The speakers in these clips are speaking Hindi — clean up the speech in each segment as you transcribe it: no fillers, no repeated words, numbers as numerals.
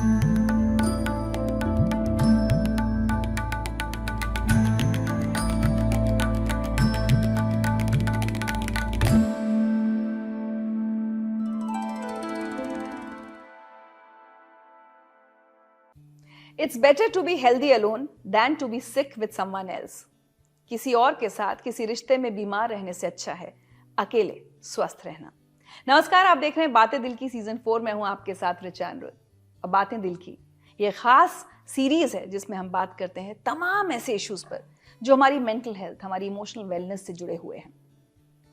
It's better to be healthy alone than to be sick with someone else. किसी और के साथ किसी रिश्ते में बीमार रहने से अच्छा है अकेले स्वस्थ रहना। नमस्कार, आप देख रहे हैं बातें दिल की सीजन 4 में हूं आपके साथ रिचा अनिरुद्ध। और बातें दिल की ये खास सीरीज है जिसमें हम बात करते हैं तमाम ऐसे इश्यूज पर जो हमारी मेंटल हेल्थ, हमारी इमोशनल वेलनेस से जुड़े हुए हैं।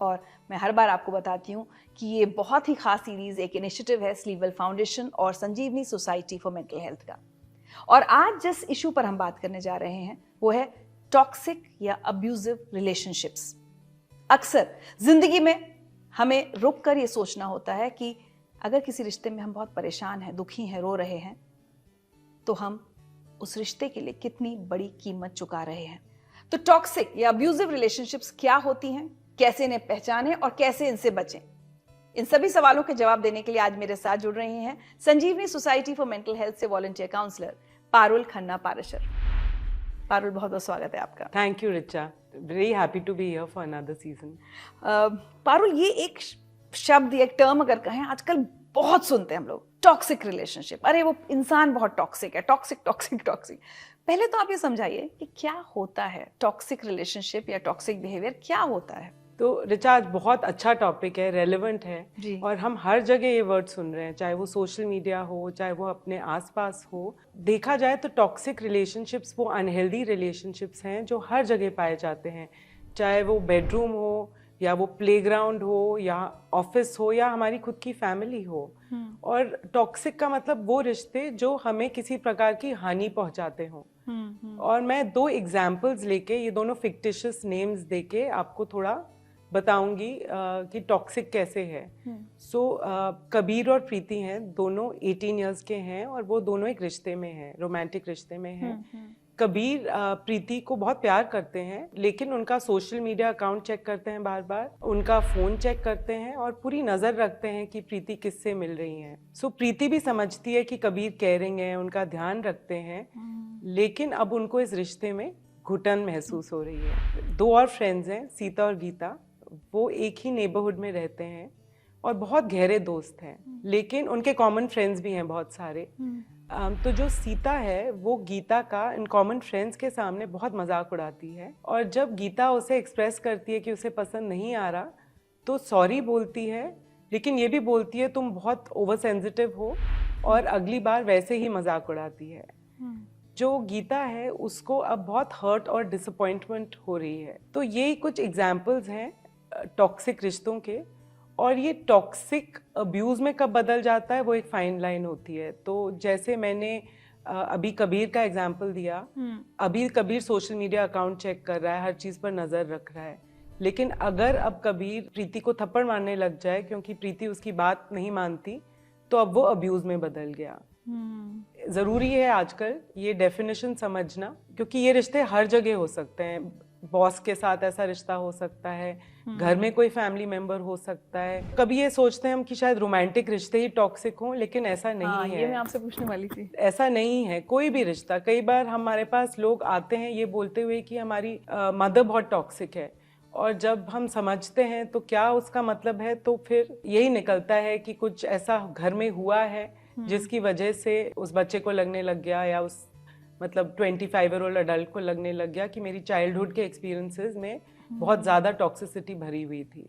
और मैं हर बार आपको बताती हूँ कि ये बहुत ही खास सीरीज एक इनिशिएटिव है स्लीववेल फाउंडेशन और संजीवनी सोसाइटी फॉर मेंटल हेल्थ का। और आज जिस इशू पर हम बात करने जा रहे हैं वो है टॉक्सिक या अब्यूजिव रिलेशनशिप्स। अक्सर जिंदगी में हमें रुक कर ये सोचना होता है कि अगर किसी रिश्ते में हम बहुत परेशान हैं, दुखी हैं, रो रहे हैं, तो हम उस रिश्ते के लिए कितनी बड़ी कीमत चुका रहे हैं। तो टॉक्सिक या अब्यूजिव रिलेशनशिप्स क्या होती हैं, कैसे इन्हें पहचानें और कैसे इनसे बचें, इन सभी सवालों के जवाब देने के लिए आज मेरे साथ जुड़ रहे हैं Sanjeevani society for mental health से वॉलंटियर काउंसलर पारुल खन्ना पाराशर। पारुल, बहुत बहुत स्वागत है आपका। Thank you Richa, very happy to be here for another season. Parul, ये एक शब्द, एक टर्म अगर कहें, आजकल बहुत सुनते हैं हम लोग, टॉक्सिक रिलेशनशिप। अरे वो इंसान बहुत टॉक्सिक है, टॉक्सिक टॉक्सिक टॉक्सिक। पहले तो आप ये समझाइए कि क्या होता है टॉक्सिक रिलेशनशिप या टॉक्सिक बिहेवियर, क्या होता है? तो रिचा, आज बहुत अच्छा टॉपिक है, रेलेवेंट है और हम हर जगह ये वर्ड सुन रहे हैं, चाहे वो सोशल मीडिया हो, चाहे वो अपने आसपास हो। देखा जाए तो टॉक्सिक रिलेशनशिप्स वो अनहेल्दी रिलेशनशिप्स हैं जो हर जगह पाए जाते हैं, चाहे वो बेडरूम हो या वो प्लेग्राउंड हो या ऑफिस हो या हमारी खुद की फैमिली हो। और टॉक्सिक का मतलब वो रिश्ते जो हमें किसी प्रकार की हानि पहुंचाते हों। और मैं 2 एग्जाम्पल्स लेके, ये दोनों फिक्टिशियस नेम्स देके आपको थोड़ा बताऊंगी कि टॉक्सिक कैसे है। कबीर और प्रीति हैं, दोनों 18 इयर्स के हैं और वो दोनों एक रिश्ते में हैं, रोमांटिक रिश्ते में हैं। कबीर प्रीति को बहुत प्यार करते हैं, लेकिन उनका सोशल मीडिया अकाउंट चेक करते हैं बार बार, उनका फ़ोन चेक करते हैं और पूरी नज़र रखते हैं कि प्रीति किससे मिल रही हैं। प्रीति भी समझती है कि कबीर केयरिंग है, उनका ध्यान रखते हैं, लेकिन अब उनको इस रिश्ते में घुटन महसूस हो रही है। 2 और फ्रेंड्स हैं, सीता और गीता, वो एक ही नेबरहुड में रहते हैं और बहुत गहरे दोस्त हैं, लेकिन उनके कॉमन फ्रेंड्स भी हैं बहुत सारे। तो जो सीता है वो गीता का इन कॉमन फ्रेंड्स के सामने बहुत मजाक उड़ाती है, और जब गीता उसे एक्सप्रेस करती है कि उसे पसंद नहीं आ रहा तो सॉरी बोलती है, लेकिन ये भी बोलती है तुम बहुत ओवर सेंसिटिव हो, और अगली बार वैसे ही मजाक उड़ाती है। जो गीता है उसको अब बहुत हर्ट और डिसअपॉइंटमेंट हो रही है। तो ये कुछ एग्जाम्पल्स हैं टॉक्सिक रिश्तों के। और ये टॉक्सिक अब्यूज़ में कब बदल जाता है वो एक फाइन लाइन होती है। तो जैसे मैंने अभी कबीर का एग्जाम्पल दिया, अभी Kabir social media account check कर रहा है, हर चीज़ पर नज़र रख रहा है, लेकिन अगर अब कबीर प्रीति को थप्पड़ मारने लग जाए क्योंकि प्रीति उसकी बात नहीं मानती, तो अब वो अब्यूज़ में बदल गया। ज़रूरी है आजकल ये डेफिनेशन समझना, क्योंकि ये रिश्ते हर जगह हो सकते हैं। बॉस के साथ ऐसा रिश्ता हो सकता है, घर में कोई फैमिली मेंबर हो सकता है। कभी ये सोचते हैं हम कि शायद रोमांटिक रिश्ते ही टॉक्सिक हों, लेकिन ऐसा नहीं है। ये मैं आपसे पूछने वाली थी। ऐसा नहीं है, कोई भी रिश्ता। कई बार हमारे पास लोग आते हैं ये बोलते हुए कि हमारी मदर बहुत टॉक्सिक है, और जब हम समझते हैं तो क्या उसका मतलब है, तो फिर यही निकलता है कि कुछ ऐसा घर में हुआ है जिसकी वजह से उस बच्चे को लगने लग गया, या उस 25 ईयर ओल्ड अडल्ट को लगने लग गया कि मेरी चाइल्डहुड के एक्सपीरियंसेस में बहुत ज़्यादा टॉक्सिसिटी भरी हुई थी।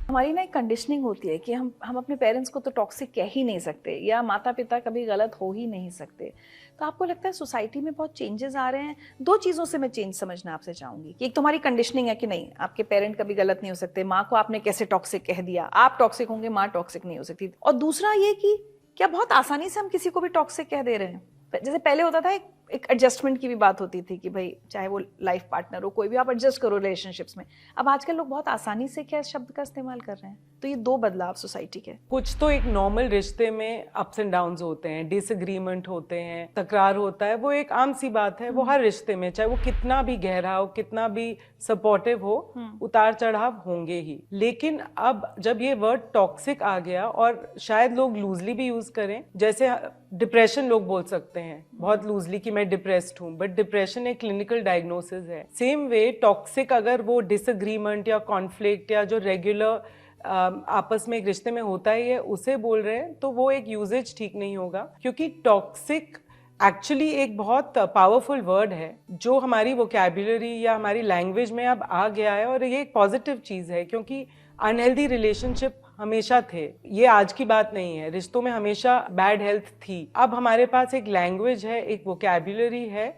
हमारी ना एक कंडीशनिंग होती है कि हम अपने पेरेंट्स को तो टॉक्सिक कह ही नहीं सकते, या माता पिता कभी गलत हो ही नहीं सकते। तो आपको लगता है सोसाइटी में बहुत चेंजेस आ रहे हैं? 2 चीज़ों से मैं चेंज समझना आपसे चाहूँगी कि एक तो हमारी कंडीशनिंग है कि नहीं, आपके पेरेंट कभी गलत नहीं हो सकते, माँ को आपने कैसे टॉक्सिक कह दिया, आप टॉक्सिक होंगे, माँ टॉक्सिक नहीं हो सकती। और दूसरा ये कि क्या बहुत आसानी से हम किसी को भी टॉक्सिक कह दे रहे हैं? जैसे पहले होता था एक एडजस्टमेंट की भी बात होती थी कि भाई चाहे वो लाइफ पार्टनर हो, कोई भी, आप एडजस्ट करो रिलेशनशिप्स में। अब आजकल लोग बहुत आसानी से क्या इस शब्द का इस्तेमाल कर रहे हैं। तो ये दो बदलाव सोसाइटी के। कुछ तो एक नॉर्मल रिश्ते में अप्स एंड डाउन्स होते हैं, डिसएग्रीमेंट होते हैं, तकरार होता है, वो एक आम सी बात है, वो हर रिश्ते में, चाहे वो कितना भी गहरा हो, कितना भी सपोर्टिव हो, उतार चढ़ाव होंगे ही। लेकिन अब जब ये वर्ड टॉक्सिक आ गया, और शायद लोग लूजली भी यूज करें, जैसे डिप्रेशन लोग बोल सकते हैं बहुत लूजली कि मैं डिप्रेस्ड हूँ, बट डिप्रेशन एक क्लिनिकल डायग्नोसिस है। सेम वे टॉक्सिक अगर वो डिसएग्रीमेंट या कॉन्फ्लिक्ट या जो रेगुलर आपस में एक रिश्ते में होता ही है उसे बोल रहे हैं, तो वो एक यूजेज ठीक नहीं होगा। क्योंकि टॉक्सिक एक्चुअली एक बहुत पावरफुल वर्ड है जो हमारी वोकैबुलरी या हमारी लैंग्वेज में अब आ गया है, और ये एक पॉजिटिव चीज़ है। क्योंकि अनहेल्दी रिलेशनशिप हमेशा थे, ये आज की बात नहीं है, रिश्तों में हमेशा बैड हेल्थ थी। अब हमारे पास एक लैंग्वेज है, एक वोकैबुलरी है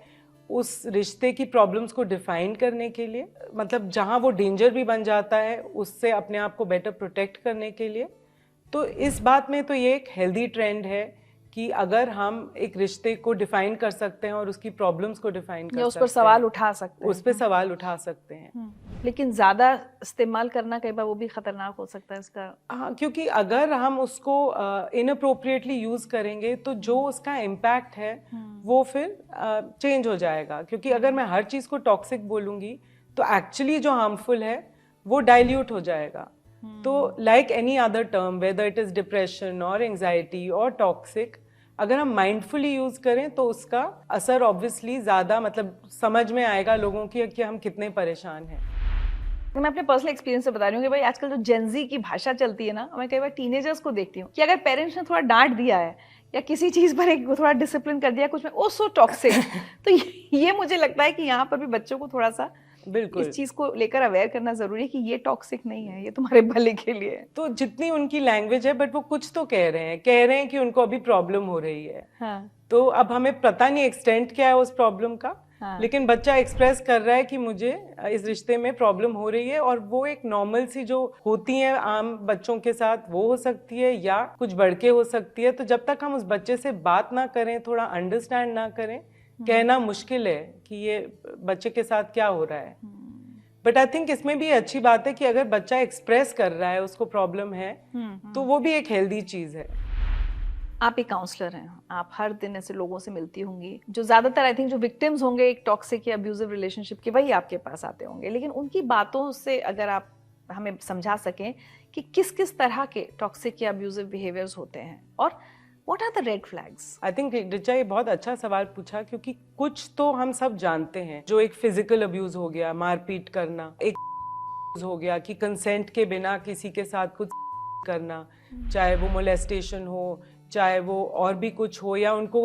उस रिश्ते की प्रॉब्लम्स को डिफाइन करने के लिए, मतलब जहाँ वो डेंजर भी बन जाता है उससे अपने आप को बेटर प्रोटेक्ट करने के लिए। तो इस बात में तो ये एक हेल्दी ट्रेंड है कि अगर हम एक रिश्ते को डिफाइन कर सकते हैं और उसकी प्रॉब्लम्स को डिफाइन कर सकते हैं, उस पर सवाल उठा सकते हैं, उस पर सवाल उठा सकते हैं। लेकिन ज्यादा इस्तेमाल करना कई बार वो भी खतरनाक हो सकता है इसका। हाँ, क्योंकि अगर हम उसको इनअप्रोप्रिएटली यूज करेंगे तो जो उसका इम्पैक्ट है वो फिर चेंज हो जाएगा। क्योंकि अगर मैं हर चीज को टॉक्सिक बोलूंगी तो एक्चुअली जो हार्मफुल है वो डाइल्यूट हो जाएगा। तो like any other term, whether it is depression और एंजाइटी और टॉक्सिक, अगर हम माइंडफुली यूज करें तो उसका असर ऑब्वियसली ज्यादा, मतलब समझ में आएगा लोगों की कि हम कितने परेशान हैं। मैं अपने पर्सनल एक्सपीरियंस से बता रही हूँ कि भाई आजकल जो जेनजी की भाषा चलती है ना, मैं कई बार टीनेजर्स को देखती हूँ कि अगर पेरेंट्स ने थोड़ा डांट दिया है या किसी चीज पर एक थोड़ा डिसिप्लिन कर दिया कुछ में, ओ सो टॉक्सिक। तो ये मुझे लगता है कि यहाँ पर भी बच्चों को थोड़ा सा बिल्कुल इस चीज को लेकर अवेयर करना जरूरी है कि ये टॉक्सिक नहीं है, ये तुम्हारे भले के लिए है। तो जितनी उनकी लैंग्वेज है, बट वो कुछ तो कह रहे हैं कि उनको अभी प्रॉब्लम हो रही है। हाँ। तो अब हमें पता नहीं एक्सटेंट क्या है उस प्रॉब्लम का। हाँ। लेकिन बच्चा एक्सप्रेस कर रहा है कि मुझे इस रिश्ते में प्रॉब्लम हो रही है, और वो एक नॉर्मल सी जो होती है आम बच्चों के साथ वो हो सकती है या कुछ बढ़ के हो सकती है। तो जब तक हम उस बच्चे से बात ना करें, थोड़ा अंडरस्टैंड ना करें, कहना मुश्किल है कि ये बच्चे के साथ क्या हो रहा है। बट आई थिंक इसमें भी अच्छी बात है कि अगर बच्चा एक्सप्रेस कर रहा है उसको प्रॉब्लम है तो वो भी एक हेल्दी चीज है। आप एक काउंसलर हैं, आप हर दिन ऐसे लोगों से मिलती होंगी जो ज्यादातर आई थिंक जो विक्टिम्स होंगे एक टॉक्सिक या अब्यूजिव रिलेशनशिप के, वही आपके पास आते होंगे। लेकिन उनकी बातों से अगर आप हमें समझा सकें कि किस किस तरह के टॉक्सिक या अब्यूजिव बिहेवियर्स होते हैं और what are the red flags. I think Richa ये बहुत अच्छा सवाल पूछा, क्योंकि कुछ तो हम सब जानते हैं, जो एक फिजिकल अब्यूज हो गया, मारपीट करना, एक हो गया कि कंसेंट के बिना किसी के साथ कुछ करना, चाहे वो मोलेस्टेशन हो, चाहे वो और भी कुछ हो, या उनको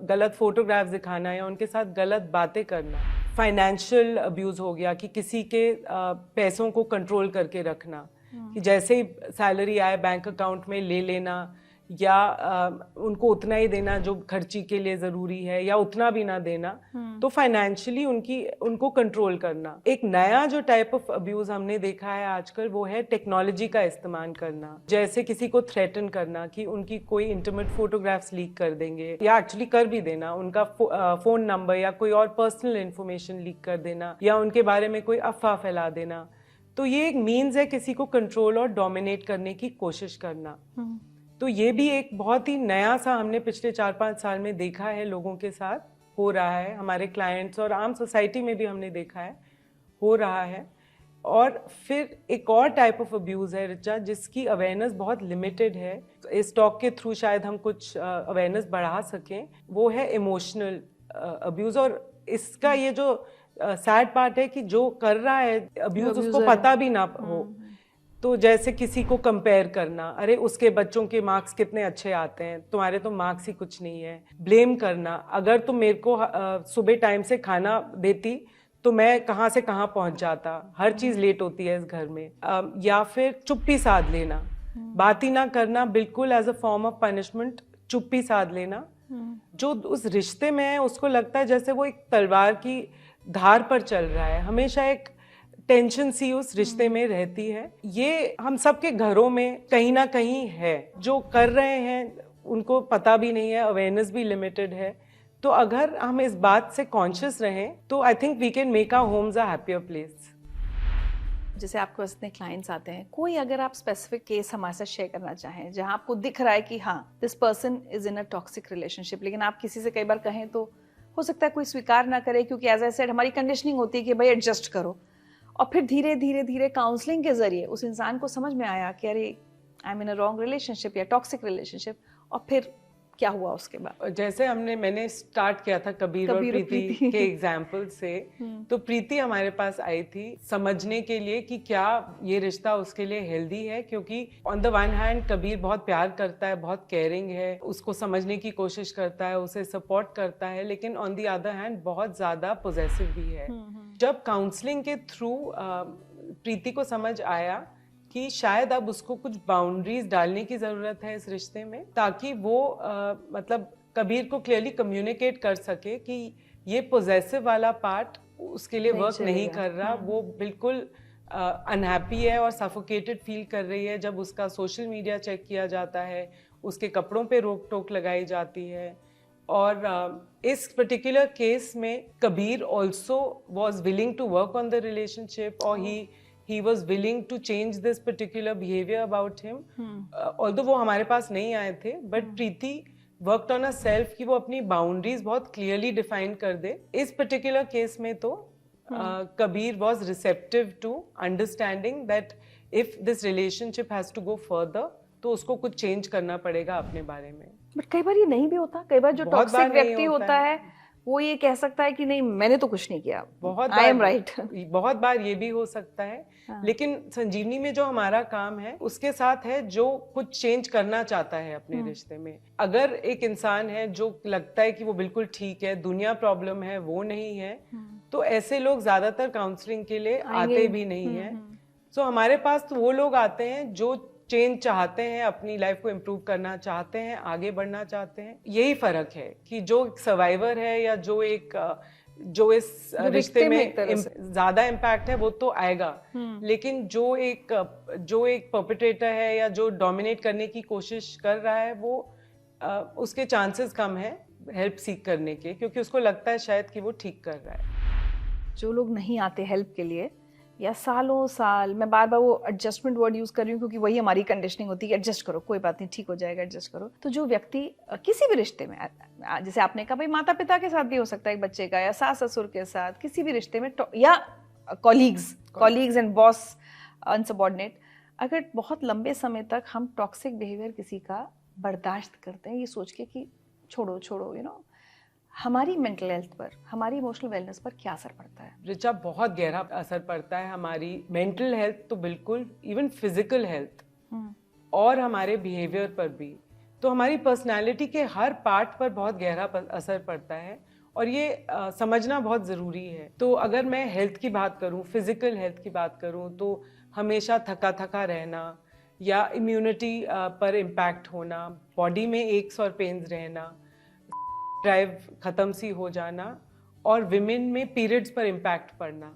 गलत फोटोग्राफ्स दिखाना या उनके साथ गलत बातें करना। फाइनेंशियल अब्यूज हो गया कि किसी के पैसों को कंट्रोल करके रखना, कि जैसे ही सैलरी आए बैंक अकाउंट में ले लेना, या उनको उतना ही देना जो खर्ची के लिए ज़रूरी है, या उतना भी ना देना। तो फाइनेंशियली उनको कंट्रोल करना। एक नया जो टाइप ऑफ अब्यूज़ हमने देखा है आजकल वो है टेक्नोलॉजी का इस्तेमाल करना। जैसे किसी को थ्रेटन करना कि उनकी कोई इंटीमेट फोटोग्राफ्स लीक कर देंगे, या एक्चुअली कर भी देना, उनका फ़ोन नंबर या कोई और पर्सनल इन्फॉर्मेशन लीक कर देना, या उनके बारे में कोई अफवाह फैला देना। तो ये एक मीन्स है किसी को कंट्रोल और डोमिनेट करने की कोशिश करना। तो ये भी एक बहुत ही नया सा हमने पिछले 4-5 साल में देखा है, लोगों के साथ हो रहा है, हमारे क्लाइंट्स और आम सोसाइटी में भी हमने देखा है हो रहा है। और फिर एक और टाइप ऑफ अब्यूज़ है रिचा, जिसकी अवेयरनेस बहुत लिमिटेड है। इस टॉक के थ्रू शायद हम कुछ अवेयरनेस बढ़ा सकें। वो है इमोशनल अब्यूज़। और इसका ये जो सैड पार्ट है कि जो कर रहा है अब्यूज़ उसको पता भी ना हो। तो जैसे किसी को कंपेयर करना, अरे उसके बच्चों के मार्क्स कितने अच्छे आते हैं, तुम्हारे तो मार्क्स ही कुछ नहीं है। ब्लेम करना, अगर तुम मेरे को सुबह टाइम से खाना देती तो मैं कहाँ से कहाँ पहुँच जाता, हर चीज़ लेट होती है इस घर में। या फिर चुप्पी साध लेना, बात ही ना करना, बिल्कुल as a form of punishment चुप्पी साध लेना। जो उस रिश्ते में है उसको लगता है जैसे वो एक तलवार की धार पर चल रहा है, हमेशा एक टेंशन सी उस रिश्ते में रहती है। ये हम सबके घरों में कहीं ना कहीं है। जो कर रहे हैं उनको पता भी नहीं है, अवेयरनेस भी लिमिटेड है। तो अगर हम इस बात से कॉन्शियस रहें तो I think we can make our homes a happier place. जैसे आपके पास इतने क्लाइंट्स आते हैं, कोई अगर आप स्पेसिफिक केस हमारे साथ शेयर करना चाहें जहां आपको दिख रहा है कि हाँ this person is in a toxic relationship, लेकिन आप किसी से कई बार कहें तो हो सकता है कोई स्वीकार ना करे, क्योंकि एज आई सेड हमारी कंडीशनिंग होती है कि भाई एडजस्ट करो, और फिर धीरे धीरे धीरे काउंसलिंग के जरिए उस इंसान को समझ में आया कि अरे I am in a wrong relationship या टॉक्सिक रिलेशनशिप, और फिर क्या हुआ उसके बाद? जैसे मैंने स्टार्ट किया था कबीर और प्रीति के एग्जाम्पल से, तो प्रीति हमारे पास आई थी समझने के लिए कि क्या ये रिश्ता उसके लिए हेल्दी है, क्योंकि on the one hand Kabir बहुत प्यार करता है, बहुत केयरिंग है, उसको समझने की कोशिश करता है, उसे सपोर्ट करता है, लेकिन ऑन द अदर हैंड बहुत ज्यादा पॉजेसिव भी है। जब काउंसलिंग के थ्रू प्रीति को समझ आया कि शायद अब उसको कुछ बाउंड्रीज डालने की ज़रूरत है इस रिश्ते में, ताकि वो मतलब कबीर को क्लियरली कम्युनिकेट कर सके कि ये पोजेसिव वाला पार्ट उसके लिए वर्क नहीं कर रहा, वो बिल्कुल अनहैप्पी है और सफोकेटेड फील कर रही है जब उसका सोशल मीडिया चेक किया जाता है, उसके कपड़ों पे रोक टोक लगाई जाती है। और इस पर्टिकुलर केस में Kabir also was willing to work on the relationship, और he was willing to change this particular behavior about him, although वो हमारे पास नहीं आए थे, but Preeti worked on herself कि वो अपनी boundaries बहुत clearly define कर दे। इस particular case में तो Kabir was receptive to understanding that if this relationship has to go further, तो उसको कुछ change करना पड़ेगा अपने बारे में। बट कई बार ये नहीं भी होता, कई बार जो टॉक्सिक व्यक्ति होता है वो ये कह सकता है कि नहीं मैंने तो कुछ नहीं किया, आई एम राइट। बहुत बार ये भी हो सकता है, लेकिन संजीवनी में जो हमारा काम है उसके साथ है जो कुछ चेंज करना चाहता है अपने रिश्ते में। अगर एक इंसान है जो लगता है कि वो बिल्कुल ठीक है, दुनिया प्रॉब्लम है, वो नहीं है, तो ऐसे लोग ज्यादातर काउंसलिंग के लिए आते भी नहीं है। सो हमारे पास तो वो लोग आते हैं जो चेंज चाहते हैं, अपनी लाइफ को इम्प्रूव करना चाहते हैं, आगे बढ़ना चाहते हैं। यही फर्क है कि जो सर्वाइवर है या जो इस रिश्ते में ज्यादा इम्पैक्ट है वो तो आएगा, लेकिन जो एक परपेट्रेटर है या जो डोमिनेट करने की कोशिश कर रहा है वो उसके चांसेस कम है हेल्प सीख करने के, क्योंकि उसको लगता है शायद कि वो ठीक कर रहा है। जो लोग नहीं आते हेल्प के लिए या सालों साल, मैं बार बार वो एडजस्टमेंट वर्ड यूज कर रही हूँ क्योंकि वही हमारी कंडीशनिंग होती है कि एडजस्ट करो, कोई बात नहीं, ठीक हो जाएगा, एडजस्ट करो। तो जो व्यक्ति किसी भी रिश्ते में, जैसे आपने कहा भाई माता पिता के साथ भी हो सकता है एक बच्चे का, या सास ससुर के साथ, किसी भी रिश्ते में, या कॉलीग्स एंड बॉस अनसबॉर्डिनेट, अगर बहुत लंबे समय तक हम टॉक्सिक बिहेवियर किसी का बर्दाश्त करते हैं ये सोच के कि छोड़ो छोड़ो, हमारी मेंटल हेल्थ पर, हमारी इमोशनल वेलनेस पर क्या असर पड़ता है? रिचा, बहुत गहरा असर पड़ता है हमारी मेंटल हेल्थ तो बिल्कुल, इवन फिजिकल हेल्थ और हमारे बिहेवियर पर भी। तो हमारी पर्सनालिटी के हर पार्ट पर बहुत गहरा असर पड़ता है, और ये समझना बहुत ज़रूरी है। तो अगर मैं हेल्थ की बात करूँ, फिजिकल हेल्थ की बात करूँ, तो हमेशा थका थका रहना या इम्यूनिटी पर इम्पैक्ट होना, बॉडी में एक्स और पेन्स रहना, ड्राइव खत्म सी हो जाना, और विमेन में पीरियड्स पर इम्पैक्ट पड़ना।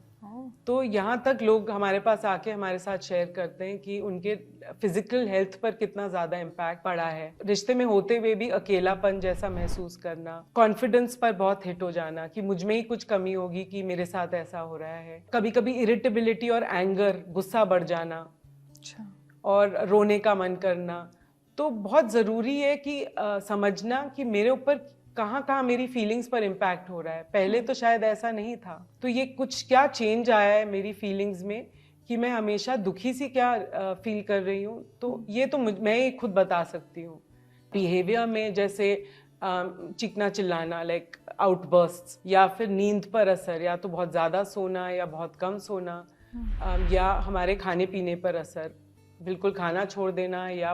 तो यहाँ तक लोग हमारे पास आके हमारे साथ शेयर करते हैं कि उनके फिजिकल हेल्थ पर कितना ज़्यादा इम्पैक्ट पड़ा है। रिश्ते में होते हुए भी अकेलापन जैसा महसूस करना, कॉन्फिडेंस पर बहुत हिट हो जाना कि मुझ में ही कुछ कमी होगी कि मेरे साथ ऐसा हो रहा है। कभी कभी इरिटेबिलिटी और एंगर, गुस्सा बढ़ जाना, और रोने का मन करना। तो बहुत ज़रूरी है कि समझना कि मेरे ऊपर कहाँ कहाँ मेरी फीलिंग्स पर इम्पैक्ट हो रहा है। पहले तो शायद ऐसा नहीं था, तो ये कुछ क्या चेंज आया है मेरी फीलिंग्स में कि मैं हमेशा दुखी सी क्या फील कर रही हूँ। तो ये तो मैं ही खुद बता सकती हूँ। बिहेवियर में जैसे चिकना चिल्लाना, लाइक आउटबर्स्ट्स, या फिर नींद पर असर, या तो बहुत ज़्यादा सोना या बहुत कम सोना, या हमारे खाने पीने पर असर, बिल्कुल खाना छोड़ देना या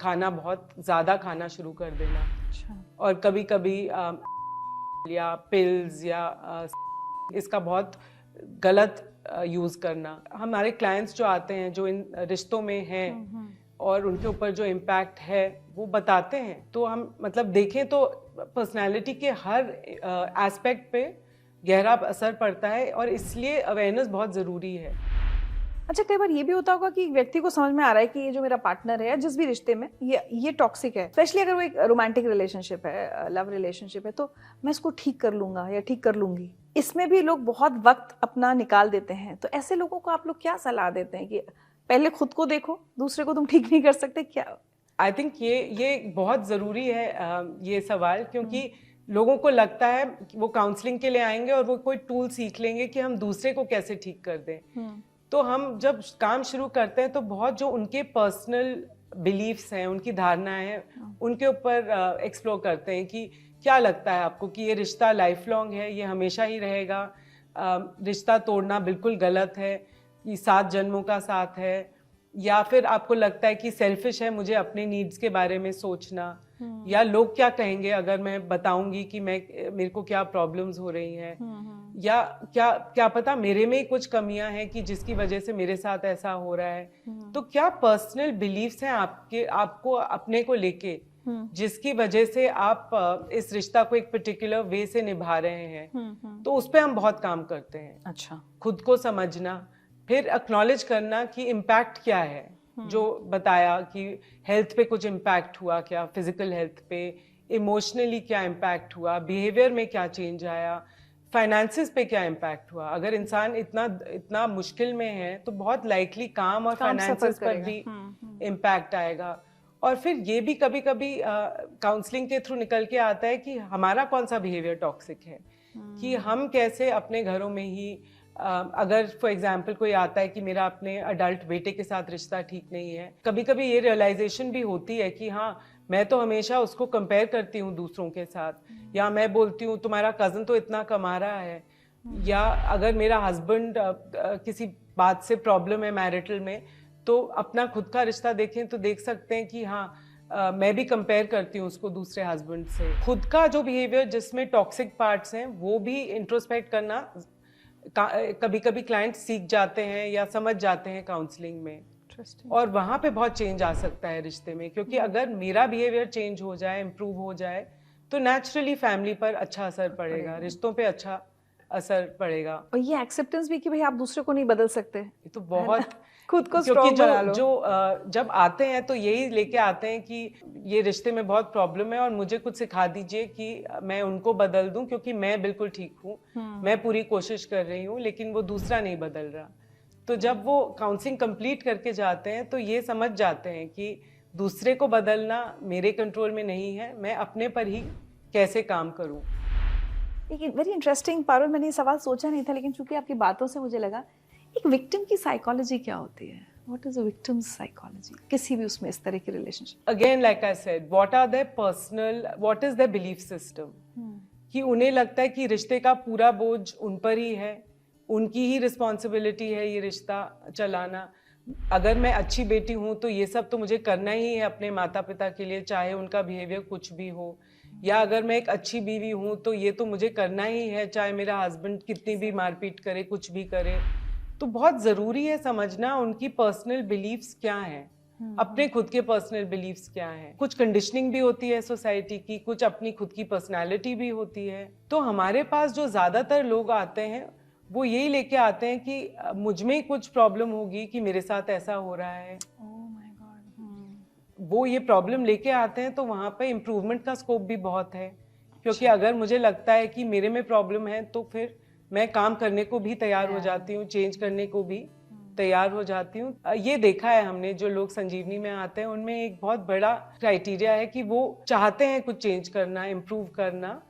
खाना बहुत ज़्यादा खाना शुरू कर देना। और कभी कभी या पिल्स या इसका बहुत गलत यूज़ करना। हमारे क्लाइंट्स जो आते हैं जो इन रिश्तों में हैं और उनके ऊपर जो इम्पैक्ट है वो बताते हैं, तो हम मतलब देखें तो पर्सनालिटी के हर एस्पेक्ट पे गहरा असर पड़ता है, और इसलिए अवेयरनेस बहुत ज़रूरी है। अच्छा, कई बार ये भी होता होगा कि व्यक्ति को समझ में आ रहा है कि ये जो मेरा पार्टनर है या जिस भी रिश्ते में ये टॉक्सिक है, स्पेशली अगर वो एक रोमांटिक रिलेशनशिप है, लव रिलेशनशिप है, तो मैं इसको ठीक कर लूंगा या ठीक कर लूंगी। इसमें भी लोग बहुत वक्त अपना निकाल देते हैं, तो ऐसे लोगों को आप लोग क्या सलाह देते हैं कि पहले खुद को देखो, दूसरे को तुम ठीक नहीं कर सकते क्या? आई थिंक ये बहुत ज़रूरी है ये सवाल, क्योंकि लोगों को लगता है कि वो काउंसलिंग के लिए आएंगे और वो कोई टूल सीख लेंगे कि हम दूसरे को कैसे ठीक कर दें। तो हम जब काम शुरू करते हैं तो बहुत जो उनके पर्सनल बिलीफ्स हैं, उनकी धारणाएं हैं, उनके ऊपर एक्सप्लोर करते हैं कि क्या लगता है आपको कि ये रिश्ता लाइफ लॉन्ग है, ये हमेशा ही रहेगा, रिश्ता तोड़ना बिल्कुल गलत है, ये 7 जन्मों का साथ है, या फिर आपको लगता है कि सेल्फिश है मुझे अपने नीड्स के बारे में सोचना, या लोग क्या कहेंगे अगर मैं बताऊंगी कि मेरे को क्या प्रॉब्लम्स हो रही हैं, या क्या पता मेरे में ही कुछ कमियां हैं कि जिसकी वजह से मेरे साथ ऐसा हो रहा है। तो क्या पर्सनल बिलीफ्स हैं आपको अपने को लेके, जिसकी वजह से आप इस रिश्ता को एक पर्टिकुलर वे से निभा रहे हैं। तो उस पर हम बहुत काम करते हैं। अच्छा, खुद को समझना, फिर एक्नॉलेज करना कि इम्पैक्ट क्या है, जो बताया कि हेल्थ पे कुछ इम्पैक्ट हुआ क्या, फिजिकल हेल्थ पे, इमोशनली क्या इम्पैक्ट हुआ, बिहेवियर में क्या चेंज आया, फाइनेंसेस पे क्या इम्पैक्ट हुआ। अगर इंसान इतना मुश्किल में है तो बहुत लाइकली काम और फाइनेंसेस पर भी इम्पैक्ट आएगा। और फिर ये भी कभी कभी काउंसलिंग के थ्रू निकल के आता है कि हमारा कौन सा बिहेवियर टॉक्सिक है, कि हम कैसे अपने घरों में ही अगर फॉर एग्जाम्पल कोई आता है कि मेरा अपने अडल्ट बेटे के साथ रिश्ता ठीक नहीं है, कभी कभी ये रियलाइजेशन भी होती है कि हाँ मैं तो हमेशा उसको कंपेयर करती हूँ दूसरों के साथ, या मैं बोलती हूँ तुम्हारा कज़न तो इतना कमा रहा है, या अगर मेरा हस्बैंड किसी बात से प्रॉब्लम है मैरिटल में, तो अपना खुद का रिश्ता देखें तो देख सकते हैं कि हाँ मैं भी कंपेयर करती हूँ उसको दूसरे हस्बैंड से। खुद का जो बिहेवियर जिसमें टॉक्सिक पार्ट्स हैं वो भी इंट्रोस्पेक्ट करना कभी कभी क्लाइंट सीख जाते हैं या समझ जाते हैं काउंसलिंग में, और वहाँ पे बहुत चेंज आ सकता है रिश्ते में। क्योंकि अगर मेरा बिहेवियर चेंज हो जाए, इम्प्रूव हो जाए, तो नेचुरली फैमिली पर अच्छा असर पड़ेगा, रिश्तों पे अच्छा असर पड़ेगा। और ये एक्सेप्टेंस भी कि भाई आप दूसरे को नहीं बदल सकते, ये तो बहुत खुद को क्योंकि स्ट्रॉन्ग बना लो। जब आते हैं तो यही लेके आते हैं कि ये रिश्ते में बहुत प्रॉब्लम है और मुझे कुछ सिखा दीजिए कि मैं उनको बदल दूं, क्योंकि मैं बिल्कुल ठीक हूँ, मैं पूरी कोशिश कर रही हूँ, लेकिन वो दूसरा नहीं बदल रहा। तो जब वो काउंसलिंग कंप्लीट करके जाते हैं तो ये समझ जाते हैं कि दूसरे को बदलना मेरे कंट्रोल में नहीं है, मैं अपने पर ही कैसे काम करूँ। लेकिन वेरी इंटरेस्टिंग पारुल, मैंने ये सवाल सोचा नहीं था, लेकिन चूंकि आपकी बातों से मुझे लगा, एक विक्टिम की साइकोलॉजी क्या होती है? What is a victim's psychology किसी भी उसमें इस तरह की relationship? Again like I said, what is their belief system, कि उन्हें लगता है कि रिश्ते का पूरा बोझ उन पर ही है, उनकी ही रिस्पॉन्सिबिलिटी है ये रिश्ता चलाना। अगर मैं अच्छी बेटी हूँ तो ये सब तो मुझे करना ही है अपने माता पिता के लिए, चाहे उनका बिहेवियर कुछ भी हो, या अगर मैं एक अच्छी बीवी हूँ तो ये तो मुझे करना ही है, चाहे मेरा हस्बैंड कितनी भी मारपीट करे, कुछ भी करे। तो बहुत ज़रूरी है समझना उनकी पर्सनल बिलीफ्स क्या हैं, अपने खुद के पर्सनल बिलीफ्स क्या हैं। कुछ कंडीशनिंग भी होती है सोसाइटी की, कुछ अपनी खुद की पर्सनालिटी भी होती है। तो हमारे पास जो ज़्यादातर लोग आते हैं वो यही लेके आते हैं कि मुझ में कुछ प्रॉब्लम होगी कि मेरे साथ ऐसा हो रहा है। वो ये प्रॉब्लम लेके आते हैं, तो वहाँ पे इम्प्रूवमेंट का स्कोप भी बहुत है। क्योंकि अगर मुझे लगता है कि मेरे में प्रॉब्लम है तो फिर मैं काम करने को भी तैयार हो जाती हूँ, चेंज करने को भी तैयार हो जाती हूँ। ये देखा है हमने, जो लोग संजीवनी में आते हैं उनमें एक बहुत बड़ा क्राइटेरिया है कि वो चाहते हैं कुछ चेंज करना, इम्प्रूव करना,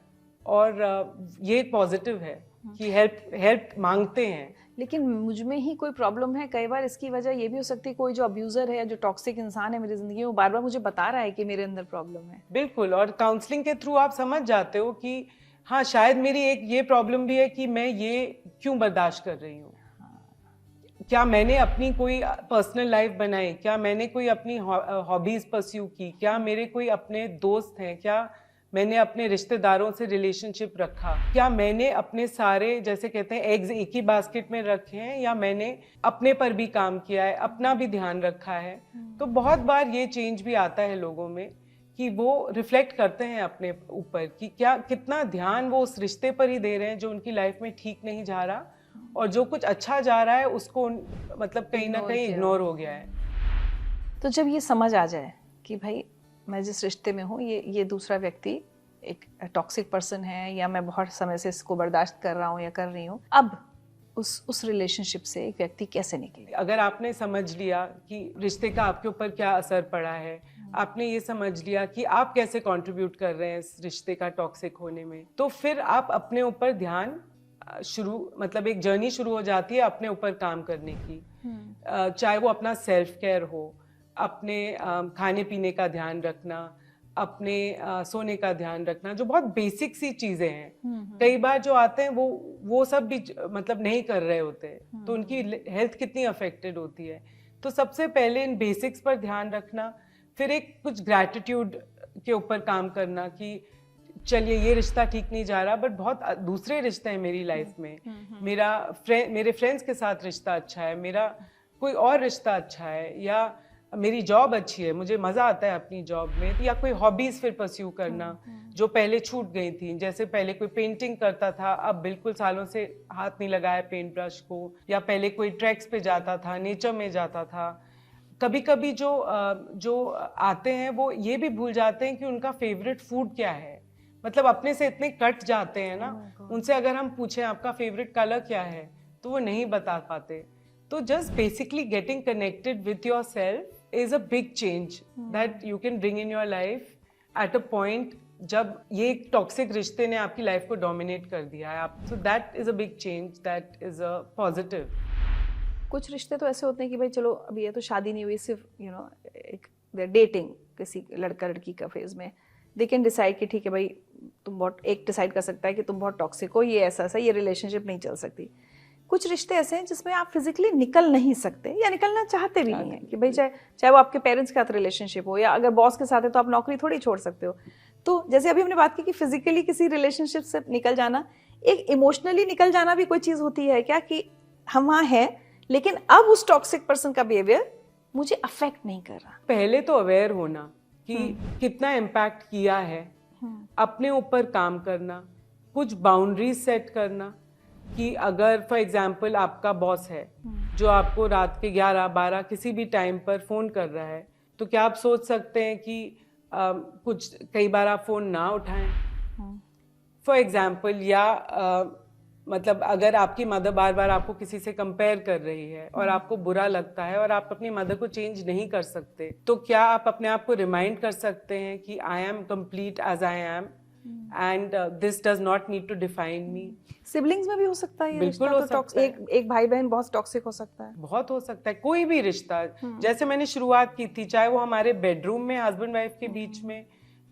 और ये पॉजिटिव है कि हेल्प मांगते हैं। लेकिन मुझ में ही कोई प्रॉब्लम है, कई बार इसकी वजह ये भी हो सकती है कोई जो अब्यूजर है, जो टॉक्सिक इंसान है मेरी जिंदगी में, वो बार बार मुझे बता रहा है कि मेरे अंदर प्रॉब्लम है। बिल्कुल, और काउंसलिंग के थ्रू आप समझ जाते हो कि हाँ शायद मेरी एक ये प्रॉब्लम भी है कि मैं ये क्यों बर्दाश्त कर रही हूँ। क्या मैंने अपनी कोई पर्सनल लाइफ बनाई, क्या मैंने कोई अपनी हॉबीज परस्यू की, क्या मेरे कोई अपने दोस्त हैं, क्या मैंने अपने रिश्तेदारों से रिलेशनशिप रखा, क्या मैंने अपने सारे, जैसे कहते हैं, एग्स एक ही बास्केट में रखे हैं, या मैंने अपने पर भी काम किया है, अपना भी ध्यान रखा है। तो बहुत बार ये चेंज भी आता है लोगों में कि वो रिफ्लेक्ट करते हैं अपने ऊपर कि क्या कितना ध्यान वो उस रिश्ते पर ही दे रहे हैं जो उनकी लाइफ में ठीक नहीं जा रहा, और जो कुछ अच्छा जा रहा है उसको मतलब कहीं ना कहीं इग्नोर हो गया है। तो जब ये समझ आ जाए कि भाई मैं जिस रिश्ते में हूँ ये दूसरा व्यक्ति एक टॉक्सिक पर्सन है, या मैं बहुत समय से इसको बर्दाश्त कर रहा हूँ या कर रही हूँ, अब उस रिलेशनशिप से एक व्यक्ति कैसे निकले? अगर आपने समझ लिया कि रिश्ते का आपके ऊपर क्या असर पड़ा है, आपने ये समझ लिया कि आप कैसे कंट्रीब्यूट कर रहे हैं इस रिश्ते का टॉक्सिक होने में, तो फिर आप अपने ऊपर ध्यान मतलब एक जर्नी शुरू हो जाती है अपने ऊपर काम करने की। चाहे वो अपना सेल्फ केयर हो, अपने खाने पीने का ध्यान रखना, अपने सोने का ध्यान रखना, जो बहुत बेसिक सी चीजें हैं। कई बार जो आते हैं वो सब भी मतलब नहीं कर रहे होते, तो उनकी हेल्थ कितनी अफेक्टेड होती है। तो सबसे पहले इन बेसिक्स पर ध्यान रखना, फिर एक कुछ ग्रैटिट्यूड के ऊपर काम करना कि चलिए ये रिश्ता ठीक नहीं जा रहा, बट बहुत दूसरे रिश्ते हैं मेरी लाइफ में। मेरे फ्रेंड्स के साथ रिश्ता अच्छा है, मेरा कोई और रिश्ता अच्छा है, या मेरी जॉब अच्छी है, मुझे मज़ा आता है अपनी जॉब में, या कोई हॉबीज़ फिर परस्यू करना जो पहले छूट गई थी। जैसे पहले कोई पेंटिंग करता था, अब बिल्कुल सालों से हाथ नहीं लगाया पेंट ब्रश को, या पहले कोई ट्रैक्स पे जाता था, नेचर में जाता था। कभी कभी जो आते हैं वो ये भी भूल जाते हैं कि उनका फेवरेट फूड क्या है। मतलब अपने से इतने कट जाते हैं ना, उनसे अगर हम पूछें आपका फेवरेट कलर क्या है तो वो नहीं बता पाते। तो just basically getting connected with your self is a big change that you can bring in your life at a point जब ये एक टॉक्सिक रिश्ते ने आपकी लाइफ को डोमिनेट कर दिया है। आप so that is a big change, that is a positive. कुछ रिश्ते तो ऐसे होते हैं कि भाई चलो अभी ये तो शादी नहीं हुई, सिर्फ एक डेटिंग किसी लड़का लड़की का फेज में, दे कैन डिसाइड कि ठीक है भाई तुम बहुत, एक डिसाइड कर सकता है कि तुम बहुत टॉक्सिक हो, ये ऐसा ये रिलेशनशिप नहीं चल सकती। कुछ रिश्ते ऐसे हैं जिसमें आप फिजिकली निकल नहीं सकते या निकलना चाहते भी नहीं है कि भाई चाहे वो आपके पेरेंट्स के साथ रिलेशनशिप हो, या अगर बॉस के साथ है तो आप नौकरी थोड़ी छोड़ सकते हो। तो जैसे अभी हमने बात की कि फिजिकली किसी रिलेशनशिप से निकल जाना, एक इमोशनली निकल जाना भी कोई चीज़ होती है क्या, कि हम वहाँ हैं लेकिन अब उस टॉक्सिक पर्सन का बिहेवियर मुझे अफेक्ट नहीं कर रहा। पहले तो अवेयर होना कि कितना इम्पैक्ट किया है, अपने ऊपर काम करना, कुछ बाउंड्रीज सेट करना कि अगर फॉर एग्जांपल आपका बॉस है जो आपको रात के 11-12 किसी भी टाइम पर फ़ोन कर रहा है, तो क्या आप सोच सकते हैं कि कुछ कई बार आप फ़ोन ना उठाएं फॉर एग्जांपल, या मतलब अगर आपकी मदर बार बार आपको किसी से कंपेयर कर रही है और आपको बुरा लगता है और आप अपनी मदर को चेंज नहीं कर सकते, तो क्या आप अपने आप को रिमाइंड कर सकते हैं कि I am complete as I am and this does not need to define me. Siblings में भी हो सकता है, बिल्कुल हो सकता है। एक भाई बहन बहुत टॉक्सिक हो सकता है, बहुत हो सकता है, कोई भी रिश्ता। जैसे मैंने शुरुआत की थी, चाहे वो हमारे बेडरूम में हस्बैंड वाइफ के बीच में,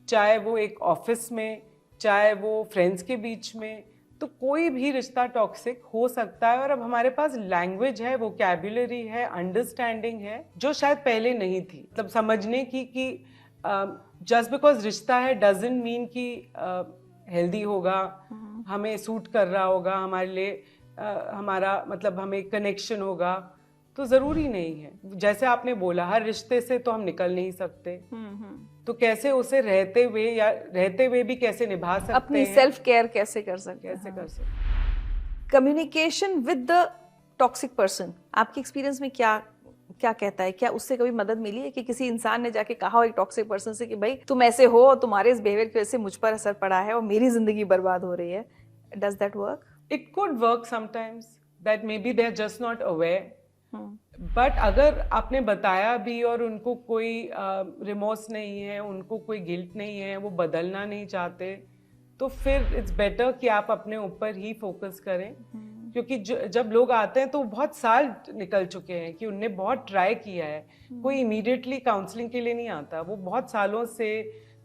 चाहे वो एक ऑफिस में, चाहे वो फ्रेंड्स के बीच में, तो कोई भी रिश्ता टॉक्सिक हो सकता है। और अब हमारे पास लैंग्वेज है, वोकैबुलरी है, अंडरस्टैंडिंग है, जो शायद पहले नहीं थी। मतलब समझने की कि जस्ट बिकॉज रिश्ता है डजंट मीन कि हेल्दी होगा, हमें सूट कर रहा होगा, हमारे लिए हमारा मतलब हमें कनेक्शन होगा, तो ज़रूरी नहीं है। जैसे आपने बोला, हर रिश्ते से तो हम निकल नहीं सकते, तो कैसे उसे रहते हुए भी कैसे निभा सकते अपनी हैं, सेल्फ केयर कैसे कर सकते हैं, कैसे कर सकते। Communication with the toxic person, आपके एक्सपीरियंस में क्या कहता है? क्या उससे कभी मदद मिली है कि किसी इंसान ने जाके कहा हो एक टॉक्सिक पर्सन से कि भाई तुम ऐसे हो और तुम्हारे इस बिहेवियर की वजह से मुझ पर असर पड़ा है और मेरी जिंदगी बर्बाद हो रही है? Does that work? It could work sometimes, that maybe they are just not aware. But अगर आपने बताया भी और उनको कोई रिमोर्स नहीं है, उनको कोई गिल्ट नहीं है, वो बदलना नहीं चाहते, तो फिर इट्स बेटर कि आप अपने ऊपर ही फोकस करें। क्योंकि जब लोग आते हैं तो बहुत साल निकल चुके हैं कि उनने बहुत ट्राई किया है। कोई इमीडिएटली काउंसलिंग के लिए नहीं आता, वो बहुत सालों से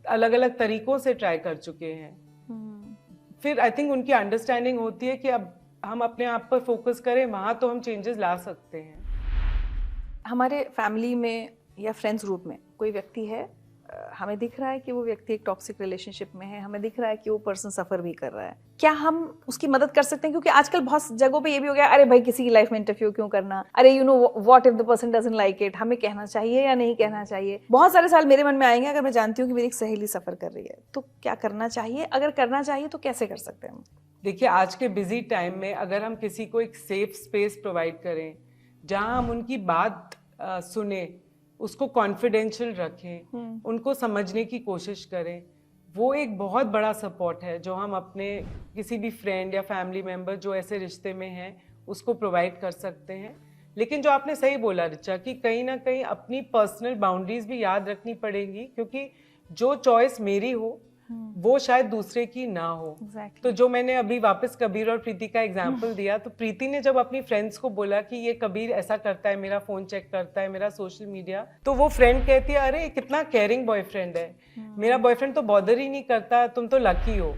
अलग अलग तरीकों से ट्राई कर चुके हैं। फिर आई थिंक उनकी अंडरस्टैंडिंग होती है कि अब हम अपने आप पर फोकस करें, वहाँ तो हम चेंजेस ला सकते हैं। हमारे फैमिली में या फ्रेंड्स ग्रुप में कोई व्यक्ति है हमें दिख रहा है कि वो व्यक्ति एक टॉक्सिक रिलेशनशिप में है, हमें दिख रहा है कि वो पर्सन सफर भी कर रहा है, क्या हम उसकी मदद कर सकते हैं? क्योंकि आजकल बहुत जगहों पे ये भी हो गया, अरे भाई किसी की लाइफ में इंटरफियर क्यों करना, अरे you know what if the person doesn't like it, हमें कहना चाहिए या नहीं कहना चाहिए? बहुत सारे सवाल मेरे मन में आएंगे अगर मैं जानती हूँ कि मेरी एक सहेली सफर कर रही है, तो क्या करना चाहिए? अगर करना चाहिए तो कैसे कर सकते हैं हम? देखिए, आज के बिजी टाइम में अगर हम किसी को एक सेफ स्पेस प्रोवाइड करें जहां हम उनकी बात सुने, उसको कॉन्फिडेंशियल रखें, उनको समझने की कोशिश करें, वो एक बहुत बड़ा सपोर्ट है जो हम अपने किसी भी फ्रेंड या फैमिली मेम्बर जो ऐसे रिश्ते में हैं उसको प्रोवाइड कर सकते हैं। लेकिन जो आपने सही बोला रिचा कि कहीं ना कहीं अपनी पर्सनल बाउंड्रीज भी याद रखनी पड़ेंगी, क्योंकि जो चॉइस मेरी हो वो शायद दूसरे की ना हो। Exactly. तो जो मैंने अभी वापस कबीर और प्रीति का एग्जाम्पल दिया, तो प्रीति ने जब अपनी फ्रेंड्स को बोला कि ये कबीर ऐसा करता है, मेरा फोन चेक करता है, मेरा सोशल मीडिया, तो वो फ्रेंड कहती है अरे कितना केयरिंग बॉयफ्रेंड है, मेरा बॉयफ्रेंड तो बॉदर ही नहीं करता, तुम तो लकी हो।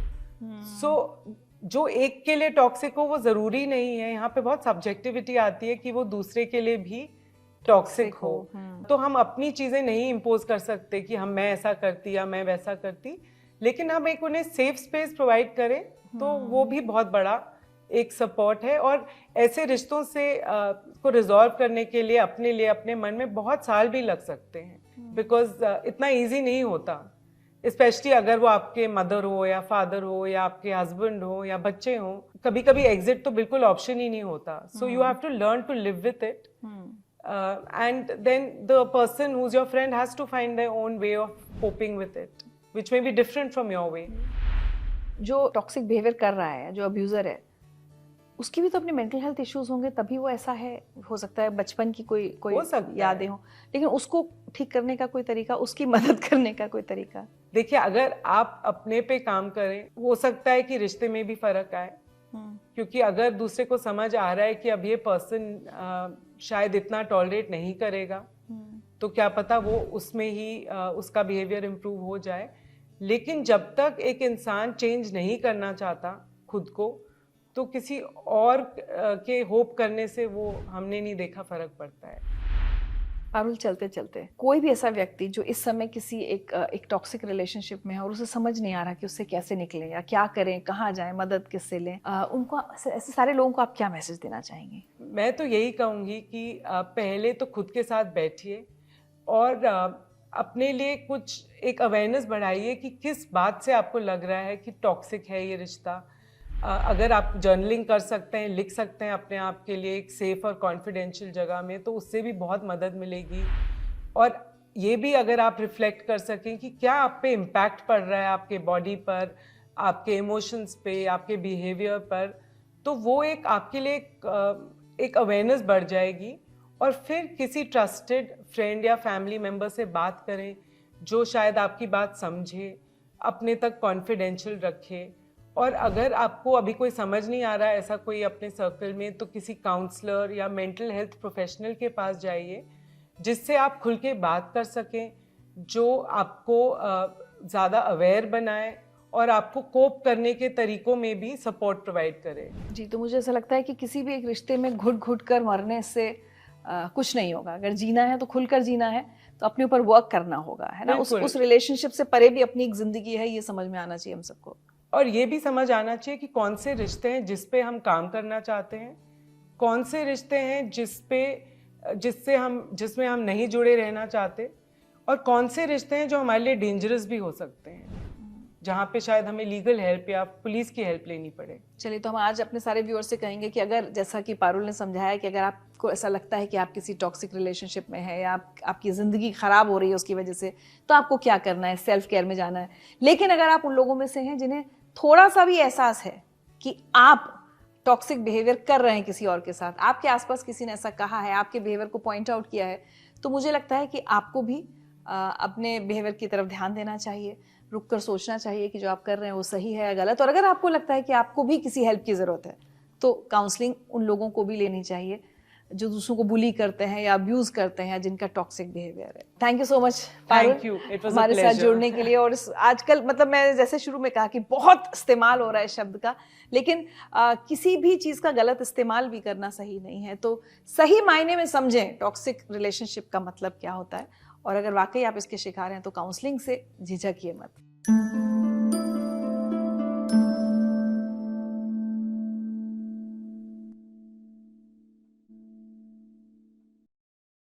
सो जो एक के लिए टॉक्सिक हो वो जरूरी नहीं है, यहाँ पे बहुत सब्जेक्टिविटी आती है कि वो दूसरे के लिए भी टॉक्सिक हो। तो हम अपनी चीजें नहीं इम्पोज कर सकते कि मैं ऐसा करती या मैं वैसा करती, लेकिन हम एक उन्हें सेफ स्पेस प्रोवाइड करें तो वो भी बहुत बड़ा एक सपोर्ट है। और ऐसे रिश्तों से को रिजॉल्व करने के लिए अपने मन में बहुत साल भी लग सकते हैं, बिकॉज इतना इजी नहीं होता, स्पेशली अगर वो आपके मदर हो या फादर हो या आपके हस्बैंड हो या बच्चे हो। कभी कभी एग्जिट तो बिल्कुल ऑप्शन ही नहीं होता, so you have to learn to live with it, and then the person who's your friend has to find their own way of coping with it, which may be different from your way. जो टॉक्सिक बिहेवियर कर रहा है, जो अब्यूजर है, उसकी भी तो अपने मेंटल हेल्थ इश्यूज होंगे, तभी वो ऐसा है। हो सकता है बचपन की कोई यादें हो, लेकिन उसको ठीक करने का कोई तरीका, उसकी मदद करने का कोई तरीका? देखिए, अगर आप अपने पे काम करें, हो सकता है कि रिश्ते में भी फर्क आए, क्योंकि अगर दूसरे को समझ आ रहा है कि अब ये पर्सन शायद इतना टॉलरेट नहीं करेगा, तो क्या पता वो उसमें ही उसका बिहेवियर इम्प्रूव हो जाए। लेकिन जब तक एक इंसान चेंज नहीं करना चाहता खुद को, तो किसी और के होप करने से वो हमने नहीं देखा फर्क पड़ता है। पारुल, चलते चलते कोई भी ऐसा व्यक्ति जो इस समय किसी एक टॉक्सिक रिलेशनशिप में है और उसे समझ नहीं आ रहा कि उससे कैसे निकले या क्या करें, कहाँ जाएं, मदद किससे लें, उनको, ऐसे सारे लोगों को आप क्या मैसेज देना चाहेंगे? मैं तो यही कहूँगी कि पहले तो खुद के साथ बैठिए और अपने लिए कुछ एक अवेयरनेस बढ़ाइए कि किस बात से आपको लग रहा है कि टॉक्सिक है ये रिश्ता। अगर आप जर्नलिंग कर सकते हैं, लिख सकते हैं अपने आप के लिए एक सेफ और कॉन्फिडेंशियल जगह में, तो उससे भी बहुत मदद मिलेगी। और ये भी अगर आप रिफ्लेक्ट कर सकें कि क्या आप पे इम्पैक्ट पड़ रहा है, आपके बॉडी पर, आपके इमोशंस पे, आपके बिहेवियर पर, तो वो एक आपके लिए एक अवेयरनेस बढ़ जाएगी। और फिर किसी ट्रस्टेड फ्रेंड या फैमिली मेम्बर से बात करें जो शायद आपकी बात समझे, अपने तक कॉन्फिडेंशियल रखे। और अगर आपको अभी कोई समझ नहीं आ रहा है ऐसा कोई अपने सर्कल में, तो किसी काउंसलर या मेंटल हेल्थ प्रोफेशनल के पास जाइए, जिससे आप खुल के बात कर सकें, जो आपको ज़्यादा अवेयर बनाए और आपको कोप करने के तरीकों में भी सपोर्ट प्रोवाइड करे। जी, तो मुझे ऐसा लगता है कि किसी भी एक रिश्ते में घुट घुट कर मरने से कुछ नहीं होगा। अगर जीना है तो खुलकर जीना है, तो अपने ऊपर वर्क करना होगा, है ना। उस रिलेशनशिप से परे भी अपनी एक जिंदगी है, ये समझ में आना चाहिए हम सबको। और ये भी समझ आना चाहिए कि कौन से रिश्ते हैं जिस पे हम काम करना चाहते हैं, कौन से रिश्ते हैं जिसमें हम नहीं जुड़े रहना चाहते, और कौन से रिश्ते हैं जो हमारे लिए डेंजरस भी हो सकते हैं, जहाँ पे शायद हमें लीगल हेल्प या पुलिस की हेल्प लेनी पड़े। चलिए, तो हम आज अपने सारे व्यूअर्स से कहेंगे कि अगर, जैसा कि पारुल ने समझाया, कि अगर आपको ऐसा लगता है कि आप किसी टॉक्सिक रिलेशनशिप में है या आपकी ज़िंदगी ख़राब हो रही है उसकी वजह से, तो आपको क्या करना है? सेल्फ केयर में जाना है। लेकिन अगर आप उन लोगों में से हैं जिन्हें थोड़ा सा भी एहसास है कि आप टॉक्सिक बिहेवियर कर रहे हैं किसी और के साथ, आपके आसपास किसी ने ऐसा कहा है, आपके बिहेवियर को पॉइंट आउट किया है, तो मुझे लगता है कि आपको भी अपने बिहेवियर की तरफ ध्यान देना चाहिए, रुक कर सोचना चाहिए कि जो आप कर रहे हैं वो सही है या गलत। और अगर आपको लगता है कि आपको भी किसी हेल्प की ज़रूरत है, तो काउंसलिंग उन लोगों को भी लेनी चाहिए जो दूसरों को बुली करते हैं या अब्यूज करते हैं, जिनका टॉक्सिक बिहेवियर है। थैंक यू सो मच हमारे साथ जुड़ने के लिए। और आजकल, मतलब मैं जैसे शुरू में कहा कि बहुत इस्तेमाल हो रहा है शब्द का, लेकिन किसी भी चीज़ का गलत इस्तेमाल भी करना सही नहीं है। तो सही मायने में समझें टॉक्सिक रिलेशनशिप का मतलब क्या होता है, और अगर वाकई आप इसके शिकार हैं तो काउंसलिंग से झिझकिए मत।